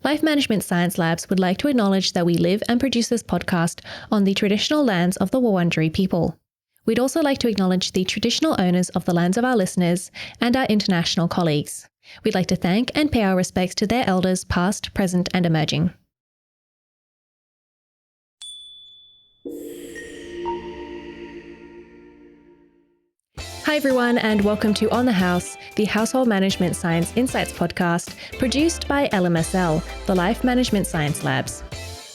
Life Management Science Labs would like to acknowledge that we live and produce this podcast on the traditional lands of the Wurundjeri people. We'd also like to acknowledge the traditional owners of the lands of our listeners and our international colleagues. We'd like to thank and pay our respects to their elders past, present and emerging. Hi everyone, and welcome to On the House, the Household Management Science Insights podcast produced by LMSL, the Life Management Science Labs.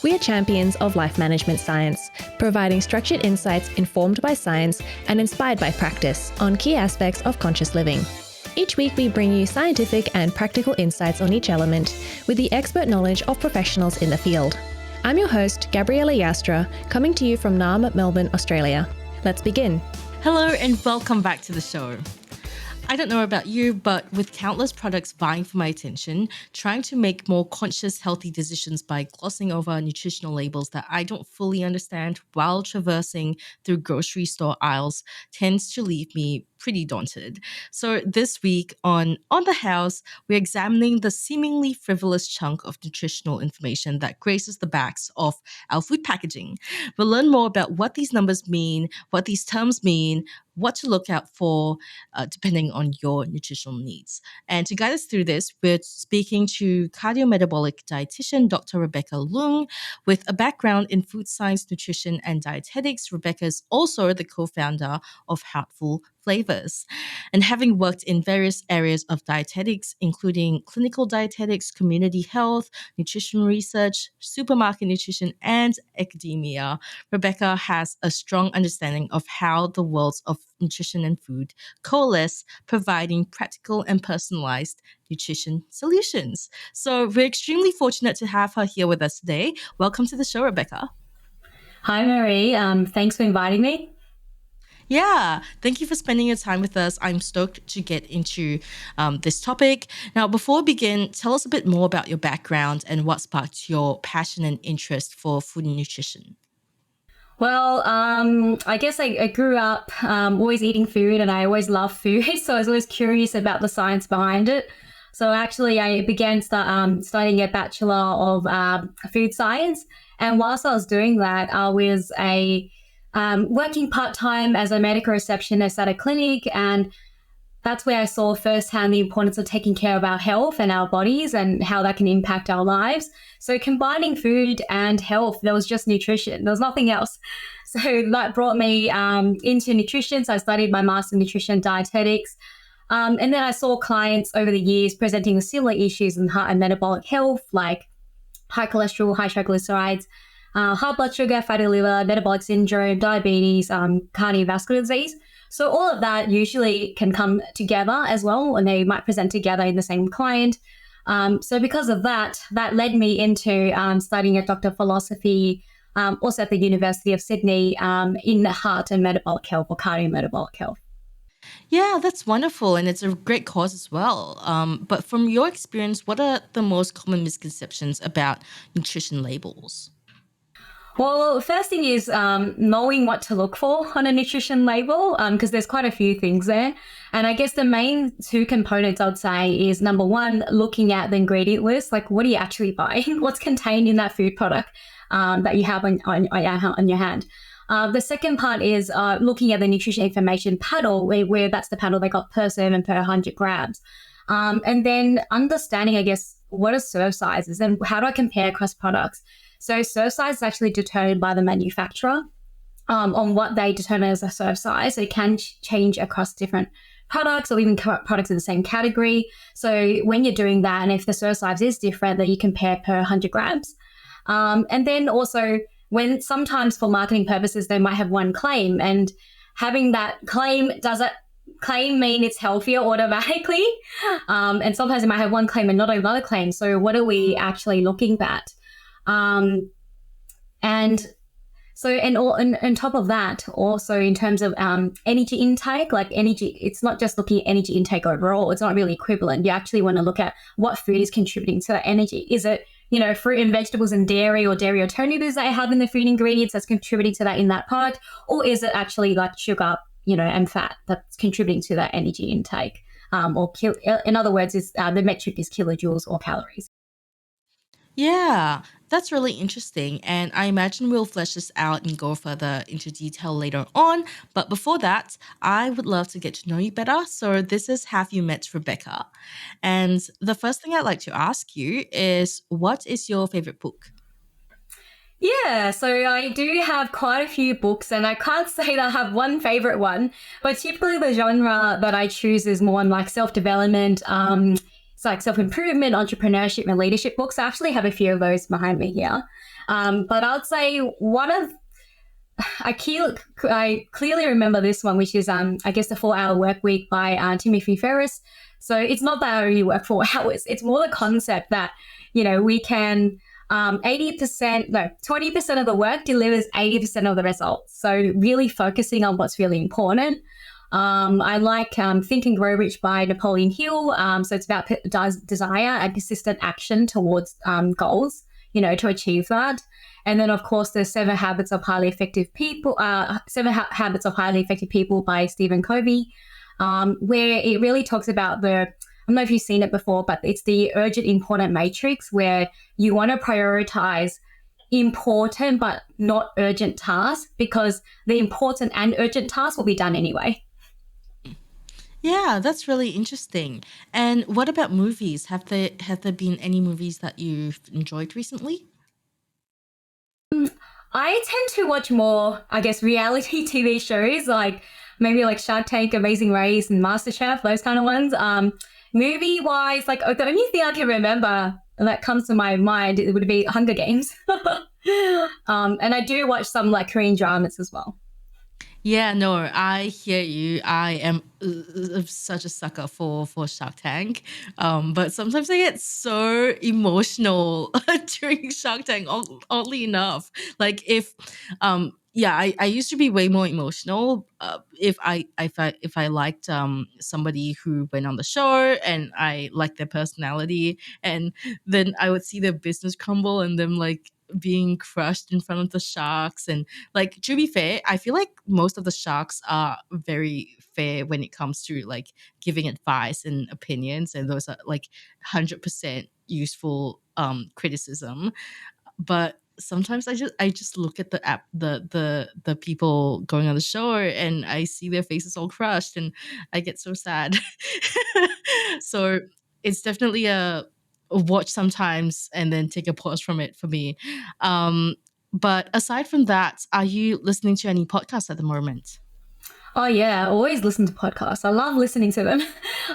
We are champions of life management science, providing structured insights informed by science and inspired by practice on key aspects of conscious living. Each week we bring you scientific and practical insights on each element with the expert knowledge of professionals in the field. I'm your host, Gabriella Yastra, coming to you from Naarm, Melbourne, Australia. Let's begin. Hello and welcome back to the show. I don't know about you, but with countless products vying for my attention, trying to make more conscious, healthy decisions by glossing over nutritional labels that I don't fully understand while traversing through grocery store aisles tends to leave me pretty daunted. So this week on the House, we're examining the seemingly frivolous chunk of nutritional information that graces the backs of our food packaging. We'll learn more about what these numbers mean, what these terms mean, what to look out for depending on your nutritional needs. And to guide us through this, we're speaking to cardio-metabolic dietitian Dr. Rebecca Luong. With a background in food science, nutrition, and dietetics, Rebecca is also the co-founder of Heartful Flavours. And having worked in various areas of dietetics, including clinical dietetics, community health, nutrition research, supermarket nutrition, and academia, Rebecca has a strong understanding of how the worlds of nutrition and food coalesce, providing practical and personalized nutrition solutions. So we're extremely fortunate to have her here with us today. Welcome to the show, Rebecca. Hi, Marie. Thanks for inviting me. Yeah, thank you for spending your time with us. I'm stoked to get into this topic. Now, before we begin, tell us a bit more about your background and what sparked your passion and interest for food and nutrition. Well, I guess I grew up always eating food and I always loved food. So I was always curious about the science behind it. So actually, I began studying a Bachelor of Food Science. And whilst I was doing that, I was working part-time as a medical receptionist at a clinic, and that's where I saw firsthand the importance of taking care of our health and our bodies and how that can impact our lives. So combining food and health, there was just nutrition. There was nothing else. So that brought me into nutrition. So I studied my Master in Nutrition Dietetics. And then I saw clients over the years presenting with similar issues in heart and metabolic health, like high cholesterol, high triglycerides, high blood sugar, fatty liver, metabolic syndrome, diabetes, cardiovascular disease. So all of that usually can come together as well, and they might present together in the same client. So because of that led me into studying a Doctor of Philosophy, also at the University of Sydney, in heart and metabolic health or cardio-metabolic health. Yeah, that's wonderful. And it's a great cause as well. But from your experience, what are the most common misconceptions about nutrition labels? Well, first thing is knowing what to look for on a nutrition label, because there's quite a few things there. And I guess the main two components I'd say is, number one, looking at the ingredient list, like what are you actually buying? What's contained in that food product that you have on your hand? The second part is looking at the nutrition information panel, where that's the panel they got per serving per 100 grams. And then understanding, I guess, what are serve sizes and how do I compare across products? So serve size is actually determined by the manufacturer on what they determine as a serve size. So it can change across different products or even products in the same category. So when you're doing that, and if the serve size is different, that you compare per 100 grams. And then also when sometimes for marketing purposes, they might have one claim, and having that claim, does that claim mean it's healthier automatically? And sometimes it might have one claim and not another claim. So what are we actually looking at? And so, and on top of that, also in terms of energy intake, like energy, it's not just looking at energy intake overall. It's not really equivalent. You actually want to look at what food is contributing to that energy. Is it, fruit and vegetables and dairy alternatives that I have in the food ingredients that's contributing to that in that product? Or is it actually like sugar, and fat that's contributing to that energy intake? In other words, is the metric is kilojoules or calories. Yeah, that's really interesting. And I imagine we'll flesh this out and go further into detail later on. But before that, I would love to get to know you better. So, this is Have You Met Rebecca? And the first thing I'd like to ask you is what is your favorite book? Yeah, so I do have quite a few books, and I can't say that I have one favorite one, but typically the genre that I choose is more on like self development, it's like self improvement, entrepreneurship, and leadership books. I actually have a few of those behind me here. But I'd say one of I clearly remember this one, which is I guess the 4 Hour Work Week by Timothy Ferris. So it's not that I only work 4 hours; it's more the concept that we can 80%, no, 20% of the work delivers 80% of the results. So really focusing on what's really important. I like Think and Grow Rich by Napoleon Hill. So it's about desire and persistent action towards goals, to achieve that. And then, of course, there's Seven Habits of Highly Effective People, Habits of Highly Effective People by Stephen Covey, where it really talks about I don't know if you've seen it before, but it's the urgent important matrix where you want to prioritize important but not urgent tasks because the important and urgent tasks will be done anyway. Yeah, that's really interesting. And what about movies? Have there been any movies that you've enjoyed recently? I tend to watch more, I guess, reality TV shows like maybe like Shark Tank, Amazing Race, and MasterChef, those kind of ones. Movie wise, like the only thing I can remember that comes to my mind it would be Hunger Games. And I do watch some like Korean dramas as well. Yeah, no, I hear you. I am such a sucker for Shark Tank, but sometimes I get so emotional during Shark Tank. Oddly enough, like yeah, I used to be way more emotional. If I liked somebody who went on the show and I liked their personality, and then I would see their business crumble and them like being crushed in front of the sharks and like to be fair, I feel like most of the sharks are very fair when it comes to like giving advice and opinions, and those are like 100% useful criticism. But sometimes I just look at the app the people going on the show and I see their faces all crushed and I get so sad. So it's definitely a watch sometimes and then take a pause from it for me. Um, but aside from that, are you listening to any podcasts at the moment? Oh yeah, I always listen to podcasts. I love listening to them.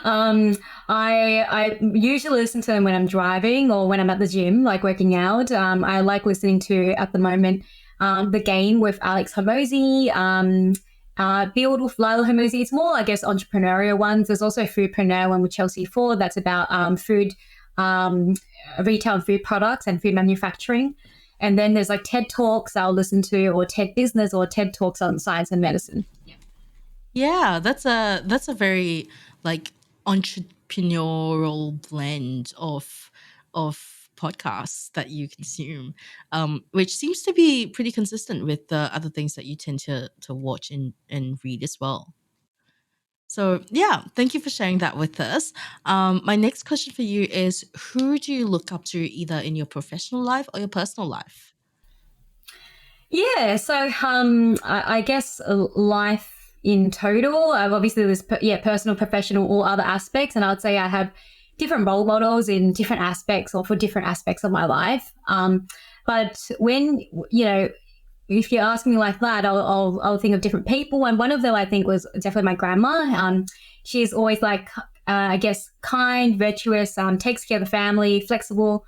um, I usually listen to them when I'm driving or when I'm at the gym, like working out. I like listening to at the moment The Game with Alex Hormozy, Build with Lila Hormozy. It's more, I guess, entrepreneurial ones. There's also Foodpreneur one with Chelsea Ford. That's about food, um, retail and food products and food manufacturing. And then there's like TED Talks I'll listen to, or TED Business, or TED Talks on science and medicine. Yeah, that's a very like entrepreneurial blend of podcasts that you consume, which seems to be pretty consistent with the other things that you tend to watch and read as well. So yeah, thank you for sharing that with us. My next question for you is: who do you look up to either in your professional life or your personal life? Yeah, so I guess life in total. Obviously, there's personal, professional, all other aspects, and I'd say I have different role models in different aspects or for different aspects of my life. But when if you ask me like that, I'll think of different people, and one of them I think was definitely my grandma. She's always like I guess kind, virtuous, takes care of the family, flexible.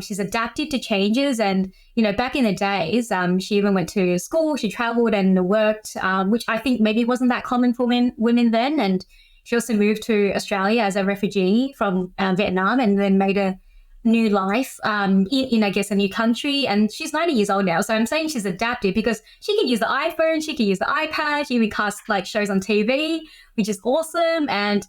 She's adapted to changes, and back in the days, she even went to school. She traveled and worked, which I think maybe wasn't that common for women then. And she also moved to Australia as a refugee from Vietnam, and then made a new life in I guess a new country. And she's 90 years old now, so I'm saying she's adapted because she can use the iPhone, she can use the iPad, she even casts like shows on TV, which is awesome. And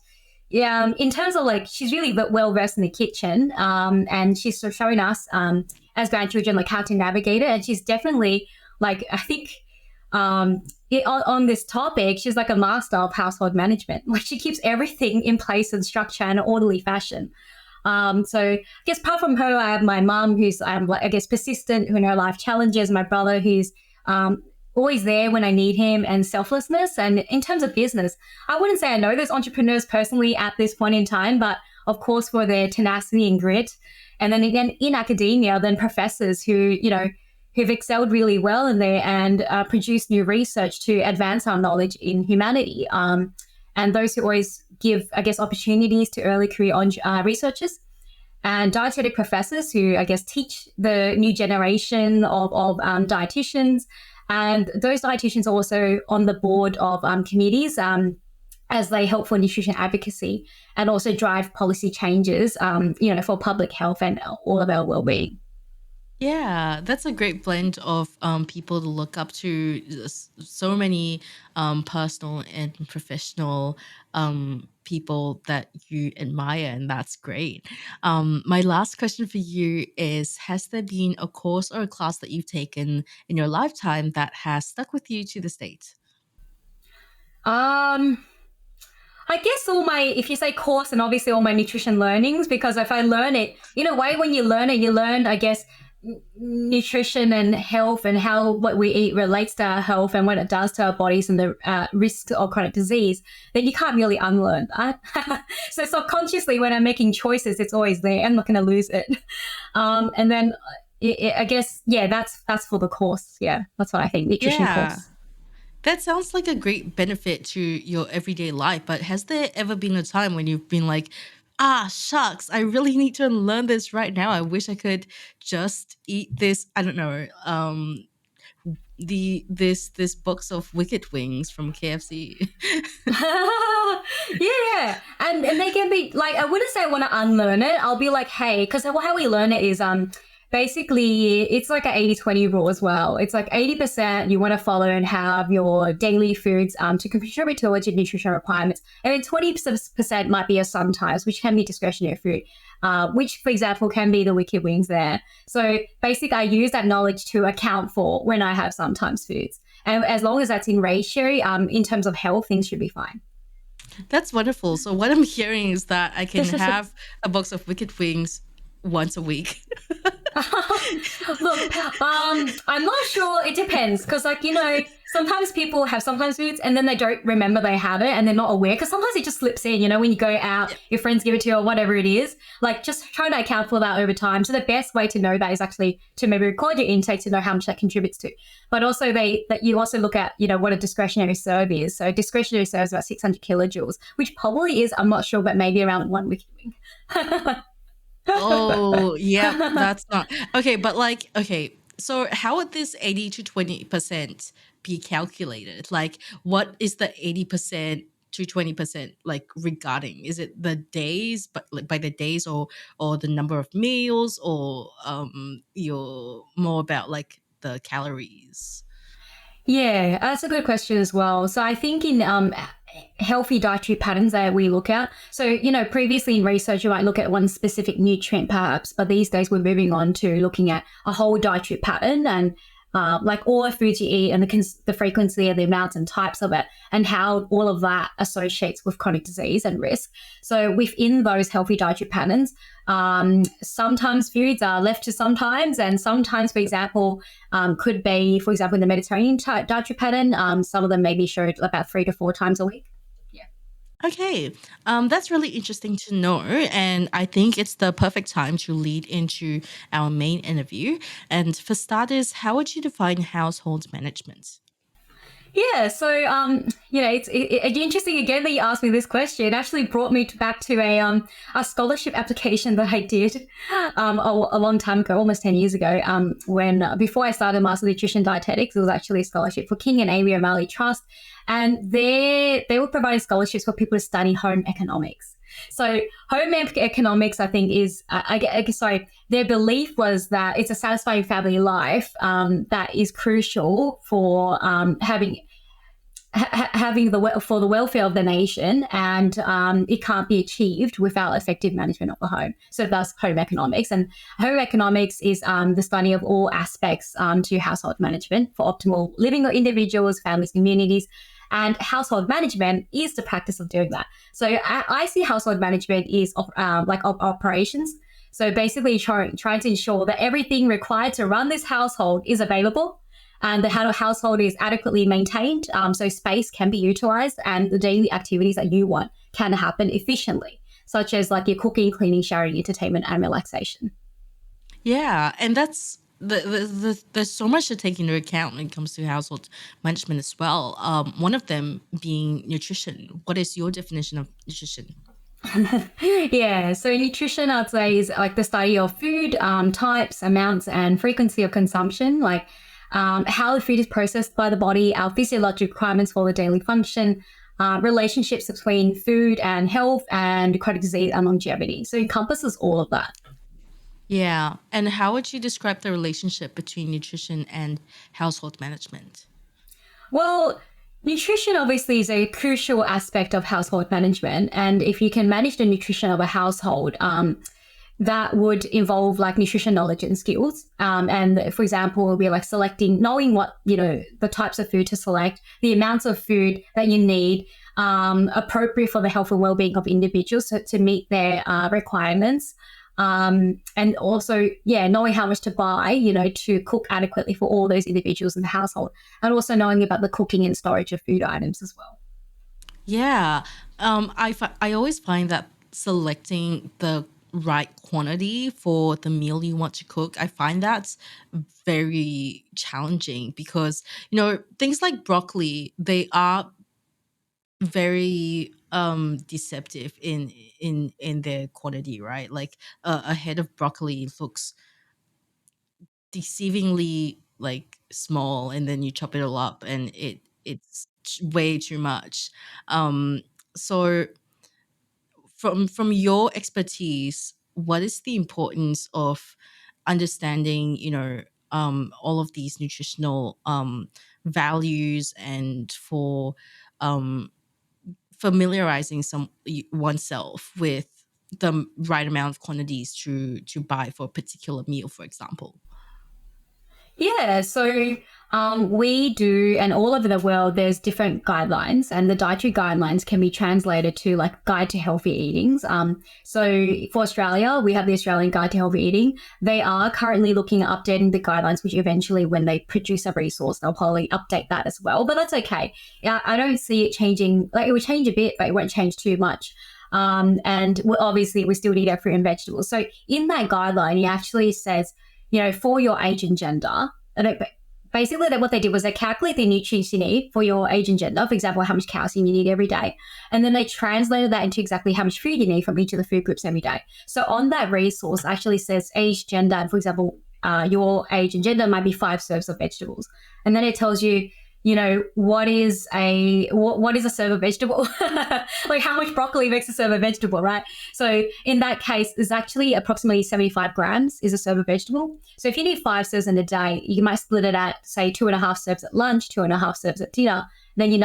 yeah, in terms of like, she's really well versed in the kitchen, and she's sort of showing us as grandchildren like how to navigate it. And she's definitely like, I think on this topic, she's like a master of household management. Like she keeps everything in place and structure in an orderly fashion. So I guess apart from her, I have my mum who's, I guess, persistent in her life challenges, my brother who's always there when I need him, and selflessness. And in terms of business, I wouldn't say I know those entrepreneurs personally at this point in time, but of course for their tenacity and grit. And then again, in academia, then professors who've excelled really well in there and produced new research to advance our knowledge in humanity. And those who always give, I guess, opportunities to early career researchers, and dietetic professors who, I guess, teach the new generation of dietitians. And those dietitians are also on the board of committees as they help for nutrition advocacy and also drive policy changes, for public health and all of our well-being. Yeah, that's a great blend of people to look up to. So many personal and professional people that you admire, and that's great. My last question for you is: has there been a course or a class that you've taken in your lifetime that has stuck with you to this date? Um, I guess if you say course, and obviously all my nutrition learnings, because if I learn it, in a way, when you learn it, you learn, I guess, nutrition and health and how what we eat relates to our health and what it does to our bodies and the risks of chronic disease, then you can't really unlearn that. So subconsciously, when I'm making choices, it's always there. I'm not going to lose it. And then I guess, yeah, that's for the course. Yeah, that's what I think, nutrition course. That sounds like a great benefit to your everyday life, but has there ever been a time when you've been like, shucks, I really need to learn this right now. I wish I could just eat this, I don't know, this box of wicked wings from KFC. Yeah. And they can be like, I wouldn't say I want to unlearn it. I'll be like, hey, because how we learn it is basically, it's like an 80-20 rule as well. It's like 80% you want to follow and have your daily foods to contribute towards your nutrition requirements. And then 20% might be a sometimes, which can be discretionary food, which, for example, can be the wicked wings there. So basically, I use that knowledge to account for when I have sometimes foods. And as long as that's in ratio, in terms of health, things should be fine. That's wonderful. So what I'm hearing is that I can have a box of wicked wings once a week. Look, I'm not sure. It depends because, sometimes people have sometimes foods and then they don't remember they have it and they're not aware because sometimes it just slips in, when you go out, your friends give it to you or whatever it is. Like, just try to account for that over time. So the best way to know that is actually to maybe record your intake to know how much that contributes to. But also that you also look at, what a discretionary serve is. So discretionary serve is about 600 kilojoules, which probably is, I'm not sure, but maybe around one wicked wing. Oh, yeah, that's not okay. But so how would this 80 to 20% be calculated? Like, what is the 80% to 20% like regarding? Is it the days, but like by the days, or the number of meals, or you're more about like the calories? Yeah, that's a good question as well. So I think in healthy dietary patterns that we look at. So, previously in research, you might look at one specific nutrient perhaps, but these days we're moving on to looking at a whole dietary pattern and like all the foods you eat and the frequency and the amounts and types of it and how all of that associates with chronic disease and risk. So within those healthy dietary patterns, sometimes foods are left to sometimes, and sometimes, for example, could be, for example, in the Mediterranean dietary pattern, some of them may be showed about 3 to 4 times a week. Okay, that's really interesting to know, and I think it's the perfect time to lead into our main interview. And for starters, how would you define household management? Yeah, so it's interesting again that you asked me this question. It actually brought me back to a scholarship application that I did a long time ago, almost 10 years ago. When before I started Master Nutrition Dietetics, it was actually a scholarship for King and Amy O'Malley Trust, and they were providing scholarships for people to study home economics. So home economics, I think, is, their belief was that it's a satisfying family life that is crucial for having for the welfare of the nation, and it can't be achieved without effective management of the home. So that's home economics. And home economics is the study of all aspects to household management for optimal living of individuals, families, communities. And household management is the practice of doing that. So I see household management is operations. So basically trying to ensure that everything required to run this household is available and the household is adequately maintained, so space can be utilized and the daily activities that you want can happen efficiently, such as like your cooking, cleaning, showering, entertainment, and relaxation. Yeah, and that's there's so much to take into account when it comes to household management as well. One of them being nutrition. What is your definition of nutrition? Yeah, so nutrition, I'd say, is like the study of food, types, amounts, and frequency of consumption, like how the food is processed by the body, our physiological requirements for the daily function, relationships between food and health, and chronic disease and longevity. So it encompasses all of that. Yeah, and how would you describe the relationship between nutrition and household management? Well, nutrition obviously is a crucial aspect of household management. And if you can manage the nutrition of a household, that would involve like nutrition knowledge and skills. And for example, we'll be like knowing what, the types of food to select, the amounts of food that you need, appropriate for the health and well-being of individuals to meet their requirements. And also, knowing how much to buy, to cook adequately for all those individuals in the household, and also knowing about the cooking and storage of food items as well. Yeah, I always find that selecting the right quantity for the meal you want to cook, I find that's very challenging because, things like broccoli, they are very deceptive in their quantity, right? Like a head of broccoli looks deceivingly like small, and then you chop it all up and it's way too much. So from your expertise, what is the importance of understanding, all of these nutritional values, and for um, familiarizing oneself with the right amount of quantities to buy for a particular meal, for example? Yeah, so we do, and all over the world, there's different guidelines, and the dietary guidelines can be translated to like Guide to Healthy Eatings. So for Australia, we have the Australian Guide to Healthy Eating. They are currently looking at updating the guidelines, which eventually, when they produce a resource, they'll probably update that as well. But that's okay. Yeah, I don't see it changing. Like it will change a bit, but it won't change too much. And obviously, we still need our fruit and vegetables. So in that guideline, it actually says, for your age and gender. And basically, what they did was they calculate the nutrients you need for your age and gender, for example, how much calcium you need every day. And then they translated that into exactly how much food you need from each of the food groups every day. So on that resource actually says age, gender, and for example, your age and gender might be 5 serves of vegetables. And then it tells you, what is a serve of vegetable? Like how much broccoli makes a serve of vegetable, right? So in that case, it's actually approximately 75 grams is a serve of vegetable. So if you need 5 serves in a day, you might split it at, say, 2.5 serves at lunch, 2.5 serves at dinner. Then you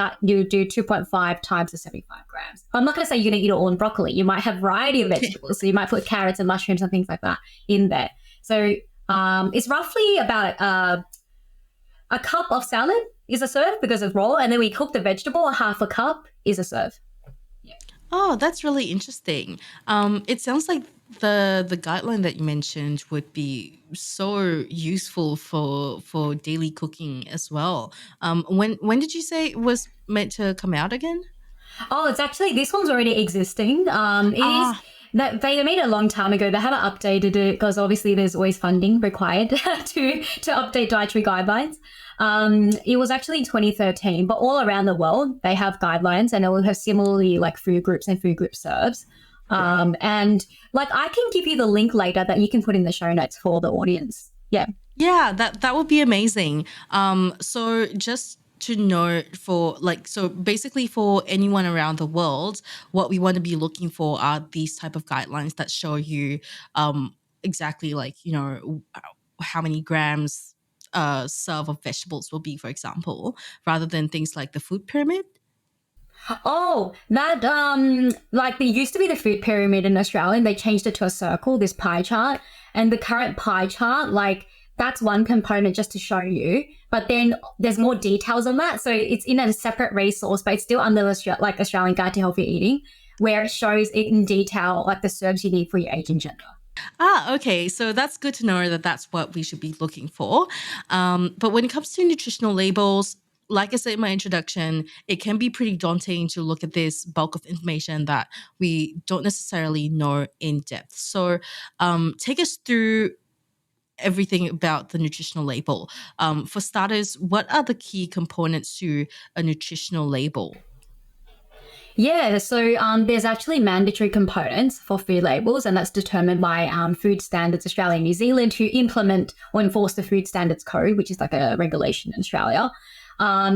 do 2.5 times the 75 grams. I'm not going to say you're going to eat it all in broccoli. You might have a variety of vegetables. So you might put carrots and mushrooms and things like that in there. So it's roughly about a cup of salad is a serve because it's raw, and then we cook the vegetable. Half a cup is a serve. Yeah. Oh, that's really interesting. It sounds like the guideline that you mentioned would be so useful for daily cooking as well. When did you say it was meant to come out again? Oh, it's actually, this one's already existing. It is that they made it a long time ago. They haven't updated it because obviously there's always funding required to update dietary guidelines. It was actually in 2013, but all around the world they have guidelines, and they will have similarly like food groups and food group serves. And like I can give you the link later that you can put in the show notes for the audience. Yeah. Yeah, that would be amazing. So just to know, so basically for anyone around the world, what we want to be looking for are these type of guidelines that show you exactly like, how many grams serve of vegetables will be, for example, rather than things like the food pyramid. Oh, that like there used to be the food pyramid in Australia, and they changed it to a circle, this pie chart. And the current pie chart, like that's one component just to show you. But then there's more details on that. So it's in a separate resource, but it's still under the Australian Guide to Healthy Eating, where it shows it in detail, like the serves you need for your age and gender. Okay. So that's good to know that that's what we should be looking for. But when it comes to nutritional labels, like I said in my introduction, it can be pretty daunting to look at this bulk of information that we don't necessarily know in depth. So take us through everything about the nutritional label. For starters, what are the key components to a nutritional label? Yeah, so there's actually mandatory components for food labels, and that's determined by Food Standards Australia and New Zealand, who implement or enforce the Food Standards Code, which is like a regulation in Australia.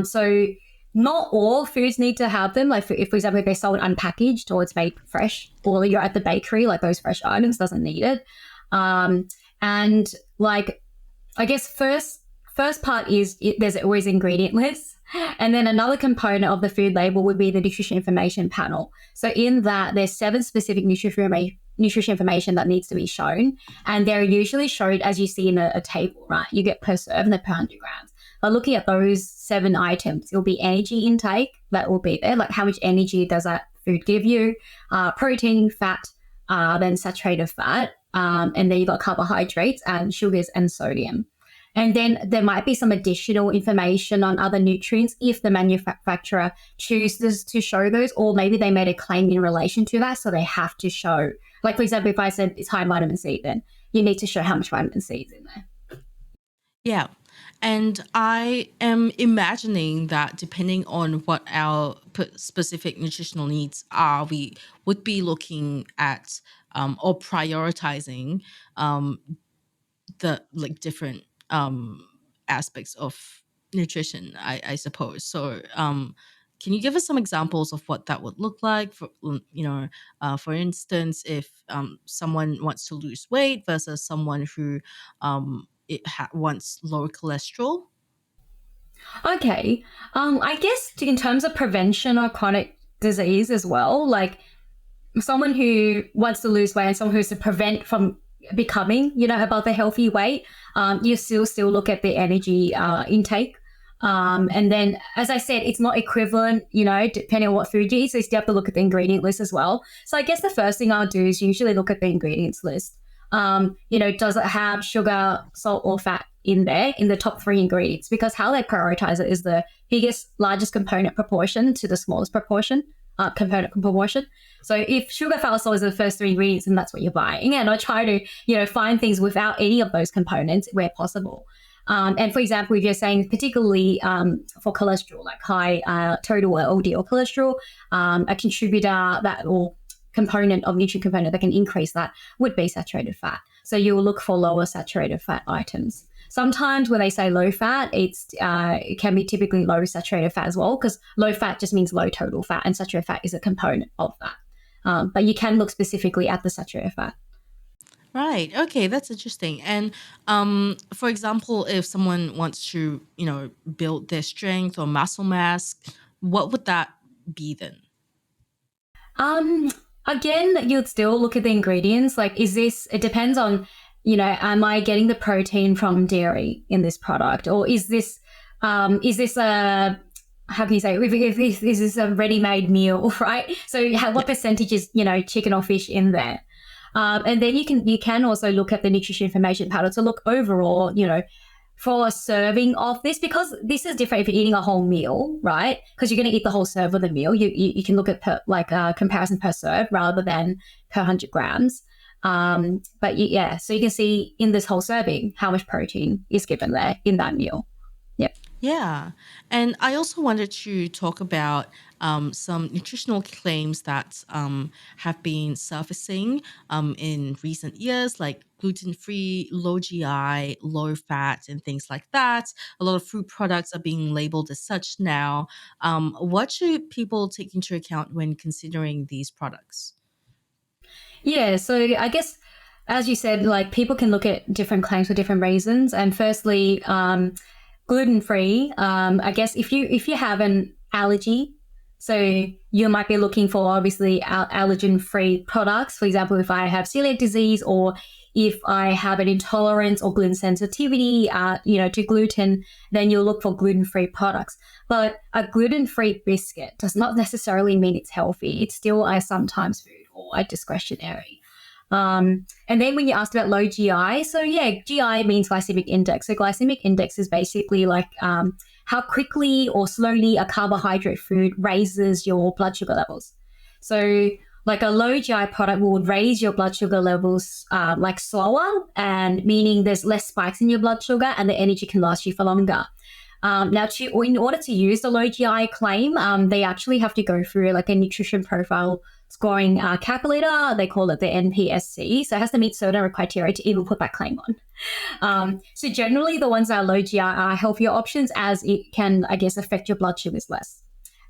So not all foods need to have them. Like, for example, if they're sold unpackaged or it's made fresh, or you're at the bakery, like those fresh items doesn't need it. And like, I guess first part is there's always ingredient lists. And then another component of the food label would be the nutrition information panel. So in that, there's 7 specific nutrition information that needs to be shown. And they're usually showed as you see in a table, right? You get per serve and they're per 100 grams. But looking at those 7 items, it'll be energy intake that will be there. Like, how much energy does that food give you? Protein, fat, then saturated fat. And then you've got carbohydrates and sugars and sodium. And then there might be some additional information on other nutrients if the manufacturer chooses to show those, or maybe they made a claim in relation to that, so they have to show. Like, for example, if I said it's high vitamin C, then you need to show how much vitamin C is in there. Yeah. And I am imagining that depending on what our specific nutritional needs are, we would be looking at or prioritizing the different aspects of nutrition, I suppose. So can you give us some examples of what that would look like? For instance, if someone wants to lose weight versus someone who wants lower cholesterol. Okay. I guess in terms of prevention of chronic disease as well, like someone who wants to lose weight and someone who's to prevent from becoming, above the healthy weight, you still look at the energy intake. And then, as I said, it's not equivalent, depending on what food you eat. So you still have to look at the ingredient list as well. So I guess the first thing I'll do is usually look at the ingredients list. Does it have sugar, salt, or fat in there in the top 3 ingredients? Because how they prioritize it is the largest component proportion to the smallest component proportion. So if sugar, fat, or salt is the first 3 ingredients, then that's what you're buying. And I try to, find things without any of those components where possible. And for example, if you're saying particularly for cholesterol, like high total or LDL cholesterol, a contributor or component of nutrient component that can increase that would be saturated fat. So you will look for lower saturated fat items. Sometimes when they say low fat, it can be typically low saturated fat as well, because low fat just means low total fat, and saturated fat is a component of that. But you can look specifically at the saturated fat. Right. Okay, that's interesting. And for example, if someone wants to, build their strength or muscle mass, what would that be then? Again, you'd still look at the ingredients. Like, it depends on, am I getting the protein from dairy in this product? Or is this how can you say, if this is a ready-made meal, right? So what percentage is, chicken or fish in there? And then you can also look at the nutrition information panel to look overall, for a serving of this, because this is different if you're eating a whole meal, right? Because you're going to eat the whole serve of the meal. You can look at comparison per serve rather than per 100 grams. So you can see in this whole serving how much protein is given there in that meal. Yep. Yeah. And I also wanted to talk about some nutritional claims that have been surfacing in recent years, like gluten-free, low GI, low fat, and things like that. A lot of food products are being labeled as such now. What should people take into account when considering these products? Yeah, so I guess, as you said, like people can look at different claims for different reasons. And firstly, gluten-free, I guess if you have an allergy, So you might be looking for obviously allergen-free products. For example, if I have celiac disease or if I have an intolerance or gluten sensitivity, to gluten, then you'll look for gluten-free products. But a gluten-free biscuit does not necessarily mean it's healthy. It's still a sometimes food or a discretionary. And then when you asked about low GI, so yeah, GI means glycemic index. So glycemic index is basically like how quickly or slowly a carbohydrate food raises your blood sugar levels. So like a low GI product will raise your blood sugar levels like slower, and meaning there's less spikes in your blood sugar and the energy can last you for longer. Now, in order to use the low GI claim, they actually have to go through like a nutrition profile scoring calculator. They call it the NPSC. So it has to meet certain criteria to even put that claim on. So generally, the ones that are low GI are healthier options, as it can, I guess, affect your blood sugars less.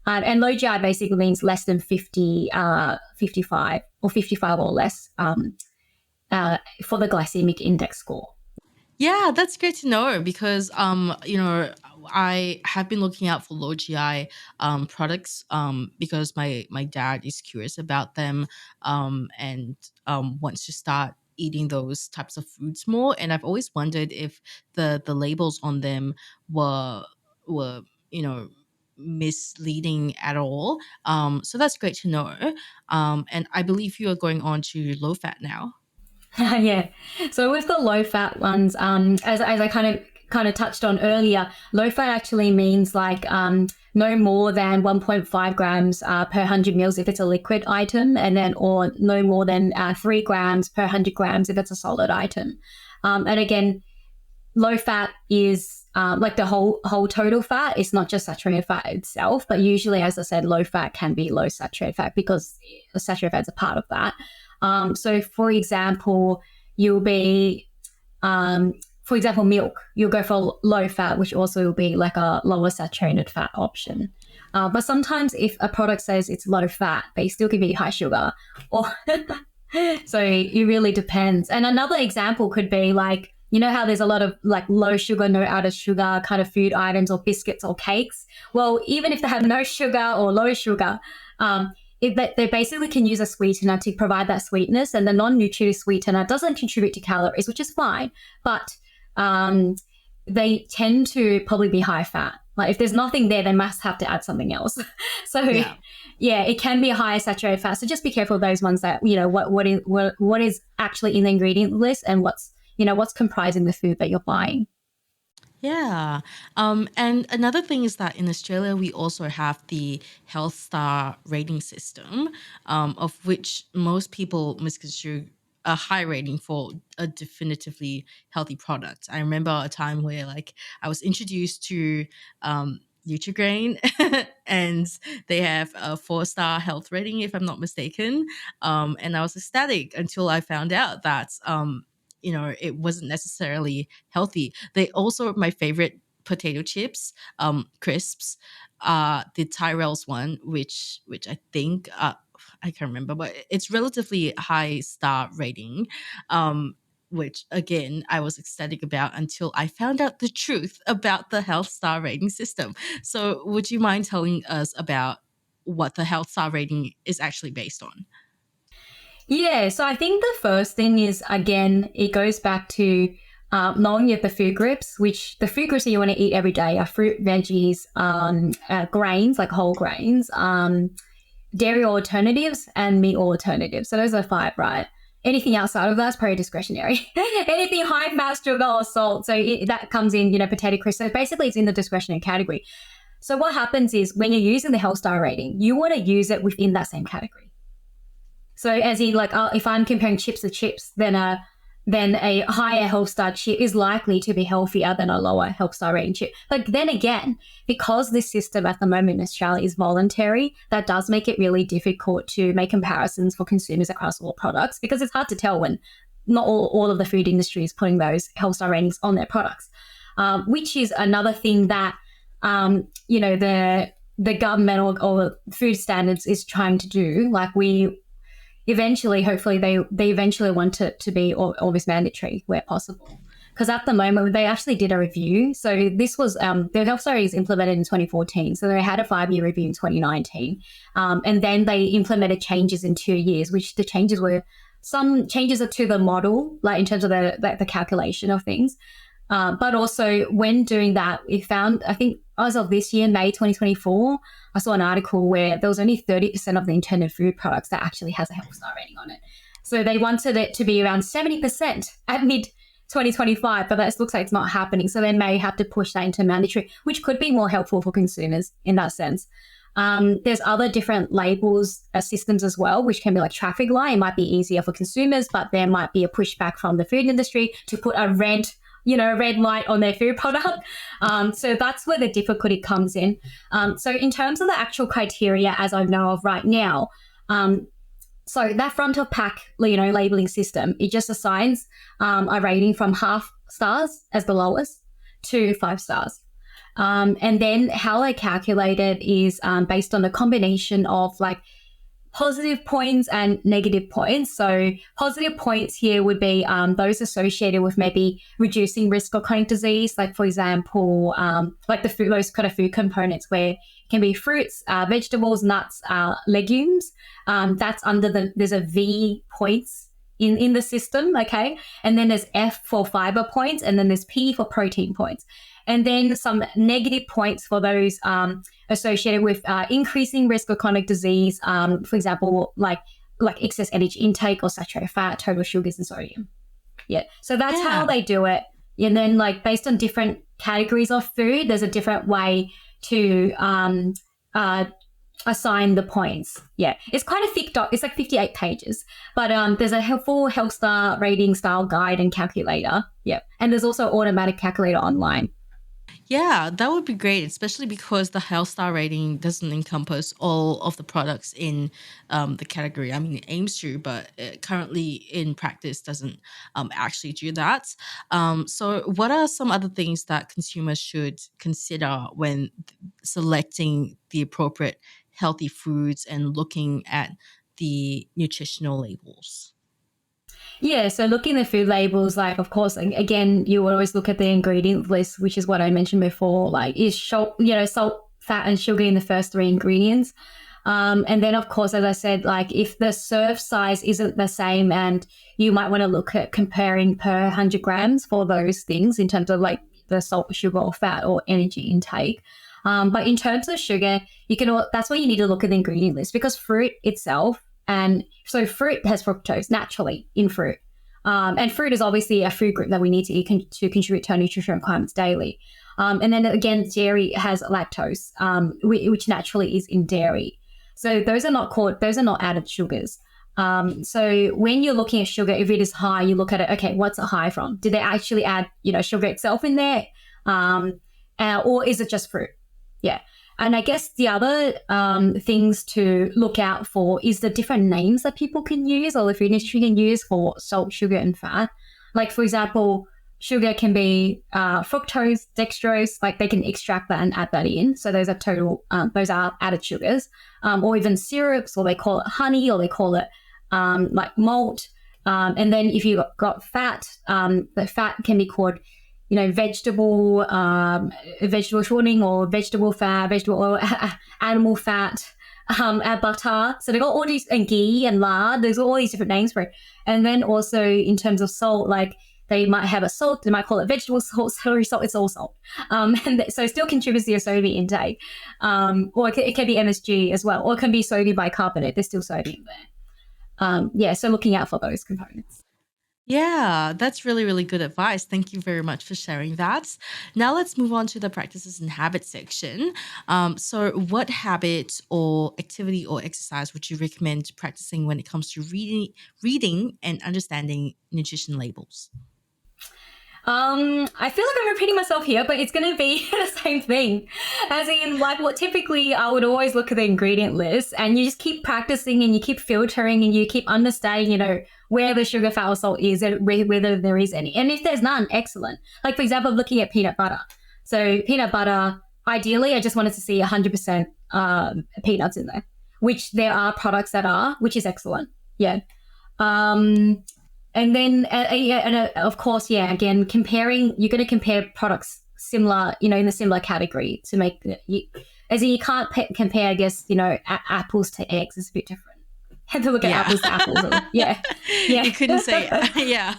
And low GI basically means less than 50, 55 or 55 or less for the glycemic index score. Yeah, that's great to know because, I have been looking out for low GI products because my dad is curious about them and wants to start eating those types of foods more. And I've always wondered if the labels on them were misleading at all. So that's great to know. And I believe you are going on to low fat now. Yeah. So with the low fat ones, as I kind of touched on earlier, low fat actually means like no more than 1.5 grams per 100 mils if it's a liquid item, and then or no more than 3 grams per 100 grams if it's a solid item. And again, low fat is like the whole total fat. It's not just saturated fat itself, but usually, as I said, low fat can be low saturated fat because saturated fat is a part of that. So for example, you'll be, for example, milk, you'll go for low fat, which also will be like a lower saturated fat option. But sometimes if a product says it's low fat, but it still can be high sugar, or so it really depends. And another example could be like, you know how there's a lot of like low sugar, no added sugar kind of food items or biscuits or cakes? Well, even if they have no sugar or low sugar, they basically can use a sweetener to provide that sweetness, and the non-nutritive sweetener doesn't contribute to calories, which is fine, but they tend to probably be high fat. Like if there's nothing there, they must have to add something else. So yeah, it can be a higher saturated fat. So just be careful of those ones that, what is actually in the ingredient list and what's comprising the food that you're buying. Yeah. And another thing is that in Australia, we also have the Health Star rating system, of which most people misconstrue a high rating for a definitively healthy product. I remember a time where like I was introduced to Nutrigrain and they have a 4-star health rating, if I'm not mistaken. And I was ecstatic until I found out that it wasn't necessarily healthy. They also, my favorite potato chips, crisps, the Tyrell's one, which I think I can't remember, but it's relatively high star rating. Which again I was ecstatic about until I found out the truth about the health star rating system. So would you mind telling us about what the health star rating is actually based on? Yeah, so I think the first thing is, again, it goes back to knowing the food groups, which the food groups that you want to eat every day are fruit, veggies, grains, like whole grains, dairy alternatives, and meat alternatives. So those are 5, right? Anything outside of that is probably discretionary. Anything high fat, sugar, or salt. So that comes in, potato crisps. So basically it's in the discretionary category. So what happens is when you're using the health star rating, you want to use it within that same category. So as in like, if I'm comparing chips to chips, then a higher health star chip is likely to be healthier than a lower health star rating chip. But then again, because this system at the moment in Australia is voluntary, that does make it really difficult to make comparisons for consumers across all products, because it's hard to tell when not all of the food industry is putting those health star ratings on their products, which is another thing that, the government or food standards is trying to do. Like eventually, hopefully they eventually want it to be almost mandatory where possible. because at the moment they actually did a review. So this was the health study is implemented in 2014. So they had a 5-year review in 2019, and then they implemented changes in 2 years, which the changes were some changes to the model, like in terms of the calculation of things. But also when doing that, we found, I think as of this year, May 2024, I saw an article where there was only 30% of the intended food products that actually has a health star rating on it. So they wanted it to be around 70% at mid 2025, but that looks like it's not happening. So they may have to push that into mandatory, which could be more helpful for consumers in that sense. There's other different labels systems as well, which can be like traffic light. It might be easier for consumers, but there might be a pushback from the food industry to put a red light on their food product. So that's where the difficulty comes in. So in terms of the actual criteria, as I know of right now, so that front of pack, labeling system, it just assigns a rating from half stars as the lowest to 5 stars. And then how they calculate it is based on a combination of like positive points and negative points. So positive points here would be those associated with maybe reducing risk of chronic disease, like for example, like the food, those kind of food components where it can be fruits, vegetables, nuts, legumes. That's there's a V points in the system, okay? And then there's F for fiber points, and then there's P for protein points. And then some negative points for those associated with increasing risk of chronic disease, for example, like excess energy intake or saturated fat, total sugars and sodium. Yeah, so that's how they do it. And then like based on different categories of food, there's a different way to assign the points. Yeah, it's quite a thick doc. It's like 58 pages, but there's a full health star rating style guide and calculator. Yeah, and there's also automatic calculator online. Yeah, that would be great, especially because the health star rating doesn't encompass all of the products in the category. I mean, it aims to, but currently in practice doesn't actually do that. So what are some other things that consumers should consider when selecting the appropriate healthy foods and looking at the nutritional labels? Yeah, so looking at the food labels, like, of course, again, you would always look at the ingredient list, which is what I mentioned before, like is salt, fat and sugar in the first 3 ingredients. And then, of course, as I said, like if the serve size isn't the same, and you might want to look at comparing per 100 grams for those things in terms of like the salt, sugar or fat or energy intake. But in terms of sugar, that's why you need to look at the ingredient list, because fruit itself, and so fruit has fructose naturally in fruit. And fruit is obviously a food group that we need to eat to contribute to our nutritional requirements daily. And then again, dairy has lactose, which naturally is in dairy. So those are not added sugars. So when you're looking at sugar, if it is high, you look at it, okay, what's it high from? Did they actually add, sugar itself in there? Or is it just fruit? Yeah. And I guess the other things to look out for is the different names that people can use, or the food industry can use, for salt, sugar, and fat. Like, for example, sugar can be fructose, dextrose, like they can extract that and add that in. So those are added sugars, or even syrups, or they call it honey, or they call it like malt. And then if you've got fat, the fat can be called vegetable shortening, or vegetable fat, vegetable oil, animal fat, butter. So they've got all these, and ghee and lard. There's all these different names for it. And then also in terms of salt, like they might have a salt, they might call it vegetable salt, celery salt, it's all salt. And so it still contributes to your sodium intake. Or it can be MSG as well, or it can be sodium bicarbonate. There's still sodium there. So looking out for those components. Yeah, that's really, really good advice. Thank you very much for sharing that. Now let's move on to the practices and habits section. So what habit or activity or exercise would you recommend practicing when it comes to reading and understanding nutrition labels? I feel like I'm repeating myself here, but it's going to be the same thing. As in, like, what typically I would always look at the ingredient list, and you just keep practicing and you keep filtering and you keep understanding, where the sugar, fat, or salt is, and whether there is any. And if there's none, excellent. Like, for example, looking at peanut butter. So peanut butter, ideally, I just wanted to see 100% peanuts in there, which there are products that are, which is excellent. Yeah. And then, of course, yeah, again, you're going to compare products similar, in a similar category to make, as in you can't compare, I guess, apples to eggs is a bit different. Had to look at apples to apples. Yeah. Yeah. You couldn't say, yeah.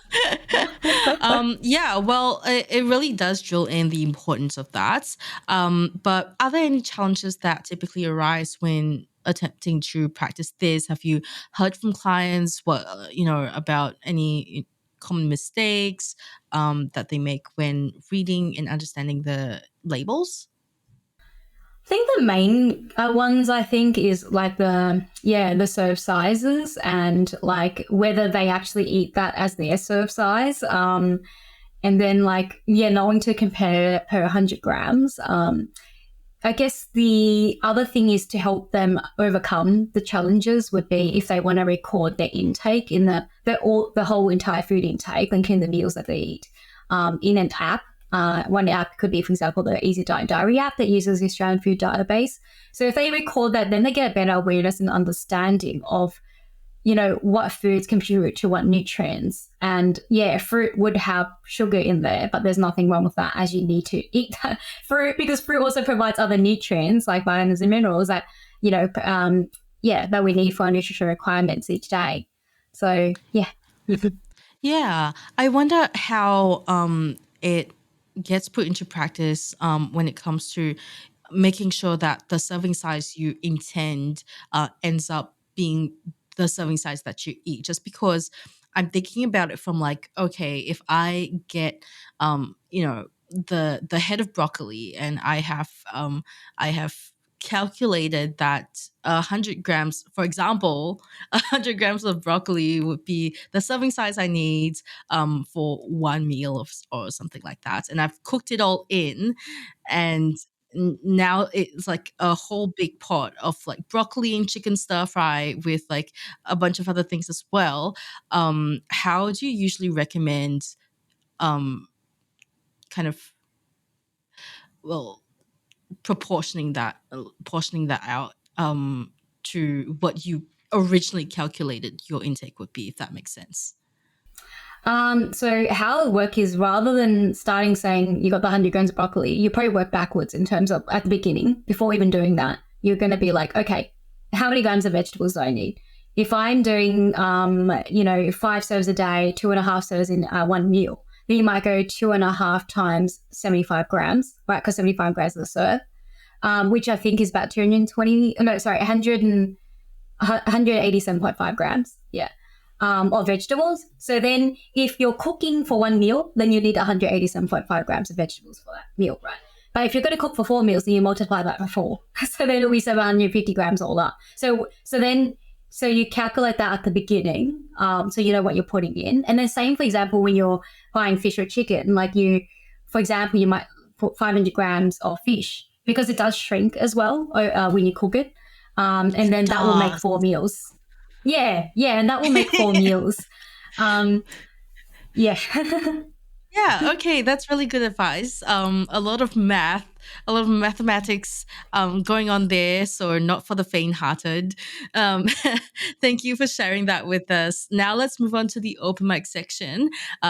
Yeah, well, it really does drill in the importance of that. But are there any challenges that typically arise when attempting to practice this? Have you heard from clients about any common mistakes that they make when reading and understanding the labels? I think the main ones is like the serve sizes and like whether they actually eat that as their serve size. And then knowing to compare per 100 grams. I guess the other thing is to help them overcome the challenges would be if they want to record their intake in the whole entire food intake, including the meals that they eat, in an app. One app could be, for example, the Easy Diet Diary app that uses the Australian Food Database. So if they record that, then they get a better awareness and understanding of, what foods contribute to what nutrients. And yeah, fruit would have sugar in there, but there's nothing wrong with that, as you need to eat that fruit because fruit also provides other nutrients like vitamins and minerals that, that we need for our nutritional requirements each day. So yeah. Yeah, I wonder how it gets put into practice when it comes to making sure that the serving size you intend ends up being the serving size that you eat. Just because I'm thinking about it from okay, if I get the head of broccoli and I have calculated that 100 grams, for example, 100 grams of broccoli would be the serving size I need for one meal or something like that. And I've cooked it all in, and now it's like a whole big pot of broccoli and chicken stir fry with a bunch of other things as well. How do you usually recommend kind of, well, portioning that out to what you originally calculated your intake would be, if that makes sense? So how it work is rather than starting saying you got the 100 grams of broccoli, you probably work backwards in terms of at the beginning, before even doing that, you're going to be like, okay, how many grams of vegetables do I need? If I'm doing, 5 serves a day, 2.5 serves in one meal, then you might go 2.5 times 75 grams, right? Because 75 grams is a serve, which I think is about 187.5 grams. Yeah. Of vegetables. So then if you're cooking for one meal, then you need 187.5 grams of vegetables for that meal, right? But if you're going to cook for 4 meals, then you multiply that by 4. So then it'll be 750 grams all up. So you calculate that at the beginning, so you know what you're putting in. And then same, for example, when you're buying fish or chicken, for example, you might put 500 grams of fish because it does shrink as well when you cook it. And then that will make 4 meals. Yeah, and that will make 4 meals. Yeah. Yeah, okay, that's really good advice. A lot of mathematics going on there, so not for the faint-hearted. Thank you for sharing that with us. Now let's move on to the open mic section.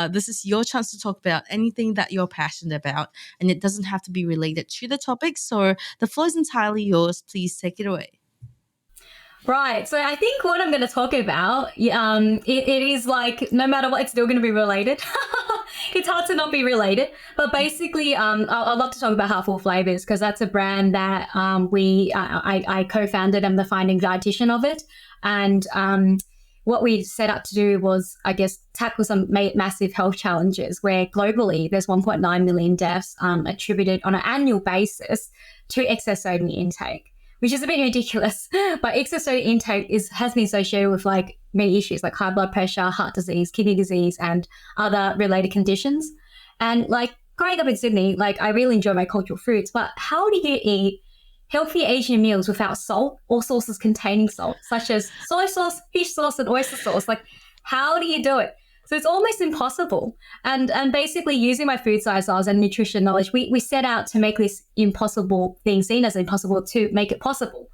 This is your chance to talk about anything that you're passionate about, and it doesn't have to be related to the topic, so the floor is entirely yours. Please take it away. Right. So I think what I'm going to talk about, it is no matter what, it's still going to be related. It's hard to not be related. But basically, I'd love to talk about Heartful Flavours because that's a brand that I co-founded. I'm the founding dietitian of it. And what we set out to do was, I guess, tackle some massive health challenges where globally there's 1.9 million deaths attributed on an annual basis to excess sodium intake, which is a bit ridiculous. But excess sodium intake has been associated with many issues like high blood pressure, heart disease, kidney disease, and other related conditions. And growing up in Sydney, I really enjoy my cultural foods, but how do you eat healthy Asian meals without salt or sauces containing salt, such as soy sauce, fish sauce, and oyster sauce? How do you do it? So it's almost impossible. And basically using my food science and nutrition knowledge, we set out to make this impossible thing seen as impossible to make it possible.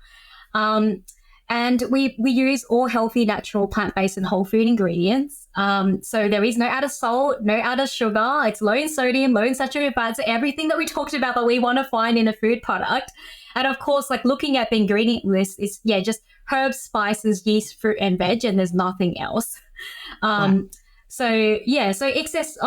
And we use all healthy, natural, plant-based and whole food ingredients. So there is no added salt, no added sugar. It's low in sodium, low in saturated fats, everything that we talked about that we want to find in a food product. And of course, like looking at the ingredient list is, just herbs, spices, yeast, fruit, and veg, and there's nothing else. Wow. So excess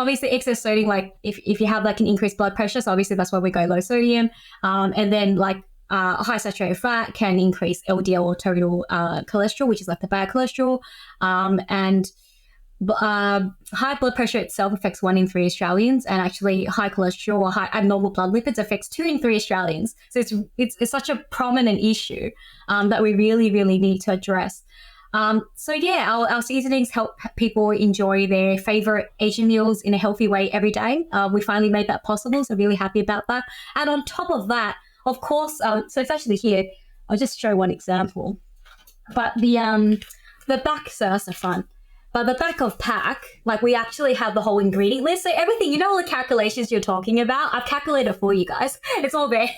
sodium, like if you have like an increased blood pressure, so obviously that's why we go low sodium. And then like high saturated fat can increase LDL or total cholesterol, which is like the bad cholesterol. And high blood pressure itself affects 1 in 3 Australians, and actually high cholesterol or high abnormal blood lipids affects 2 in 3 Australians. So it's such a prominent issue that we really, really need to address. Our seasonings help people enjoy their favorite Asian meals in a healthy way every day. We finally made that possible, so really happy about that. And on top of that, of course, so it's actually here. I'll just show one example. But the back, so that's the front. But the back of pack, like we actually have the whole ingredient list. So everything, all the calculations you're talking about, I've calculated for you guys. It's all there.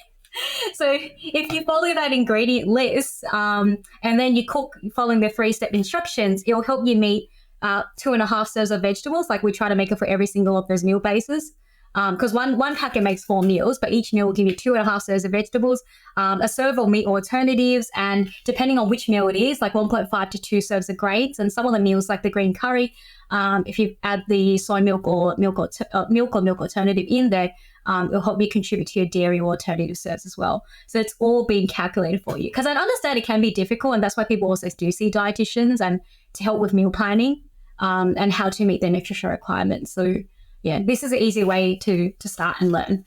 So if you follow that ingredient list and then you cook following the 3-step instructions, it'll help you meet 2.5 serves of vegetables. Like we try to make it for every single of those meal bases. Because one packet makes 4 meals, but each meal will give you 2.5 serves of vegetables, a serve of meat alternatives, and depending on which meal it is, like 1.5 to 2 serves of grains. And some of the meals, like the green curry, if you add the soy milk or milk alternative in there, it'll help you contribute to your dairy or alternative serves as well. So it's all being calculated for you. Because I understand it can be difficult, and that's why people also do see dietitians and to help with meal planning and how to meet their nutritional requirements. So yeah, this is an easy way to start and learn.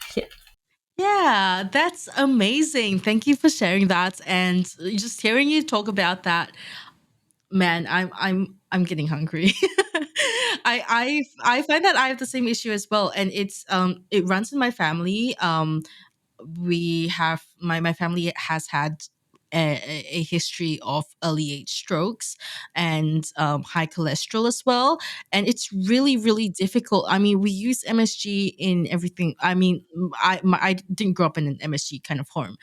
Yeah, that's amazing. Thank you for sharing that. And just hearing you talk about that, man, I'm getting hungry. I find that I have the same issue as well, and it runs in my family. We have my family has had a history of early age strokes and high cholesterol as well. And it's really, really difficult. I mean, we use MSG in everything. I mean, I didn't grow up in an MSG kind of home,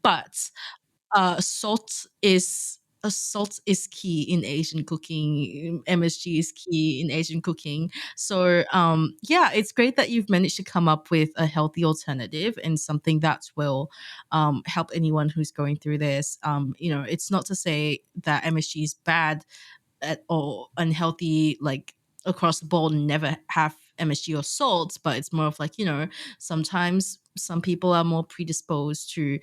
but salt is key in Asian cooking. MSG is key in Asian cooking. So it's great that you've managed to come up with a healthy alternative and something that will help anyone who's going through this. It's not to say that MSG is bad or unhealthy, like across the board, and never have MSG or salt, but it's more of like, sometimes some people are more predisposed to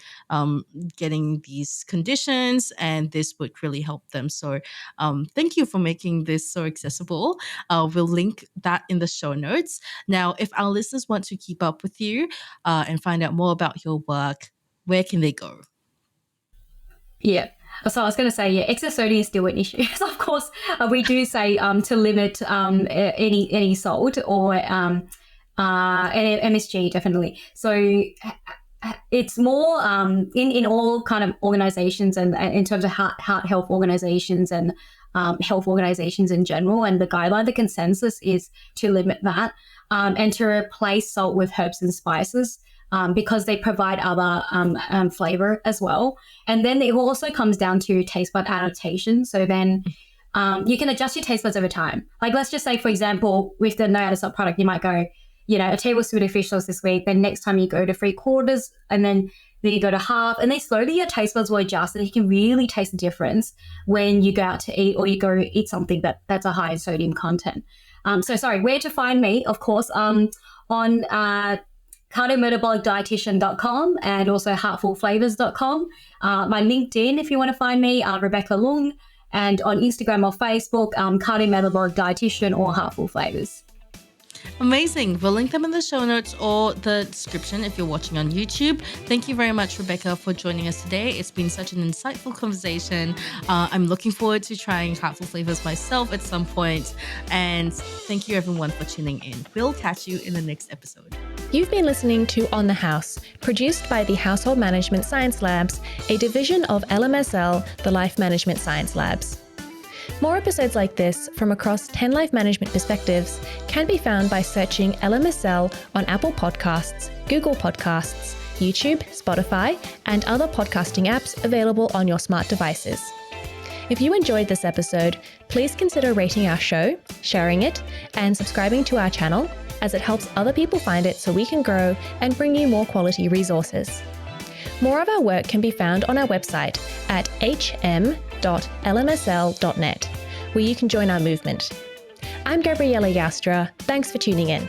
getting these conditions, and this would really help them. So thank you for making this so accessible. We'll link that in the show notes. Now, if our listeners want to keep up with you and find out more about your work, where can they go? Yeah. So I was going to say, excess sodium is still an issue. So of course, we do say to limit any salt or MSG, definitely. So it's more in all kind of organizations and in terms of heart health organizations and health organizations in general. And the guideline, the consensus is to limit that and to replace salt with herbs and spices. Because they provide other flavor as well. And then it also comes down to taste bud adaptation. So then you can adjust your taste buds over time. Like let's just say, for example, with the no added salt product, you might go, a tablespoon of fish sauce this week. Then next time you go to 3/4, and then you go to half. And then slowly your taste buds will adjust, and you can really taste the difference when you go out to eat or you go eat something that's a high in sodium content. Where to find me? Of course, on cardio-metabolic dietitian.com and also heartfulflavors.com. My LinkedIn, if you want to find me, Rebecca Luong, and on Instagram or Facebook, cardio-metabolic dietitian or Heartful Flavours. Amazing. We'll link them in the show notes or the description if you're watching on YouTube. Thank you very much, Rebecca, for joining us today. It's been such an insightful conversation. I'm looking forward to trying Heartful Flavours myself at some point. And thank you, everyone, for tuning in. We'll catch you in the next episode. You've been listening to On the House, produced by the Household Management Science Labs, a division of LMSL, the Life Management Science Labs. More episodes like this from across 10 life management perspectives can be found by searching LMSL on Apple Podcasts, Google Podcasts, YouTube, Spotify, and other podcasting apps available on your smart devices. If you enjoyed this episode, please consider rating our show, sharing it, and subscribing to our channel, as it helps other people find it so we can grow and bring you more quality resources. More of our work can be found on our website at hm.lmsl.net, where you can join our movement. I'm Gabriella Yastra. Thanks for tuning in.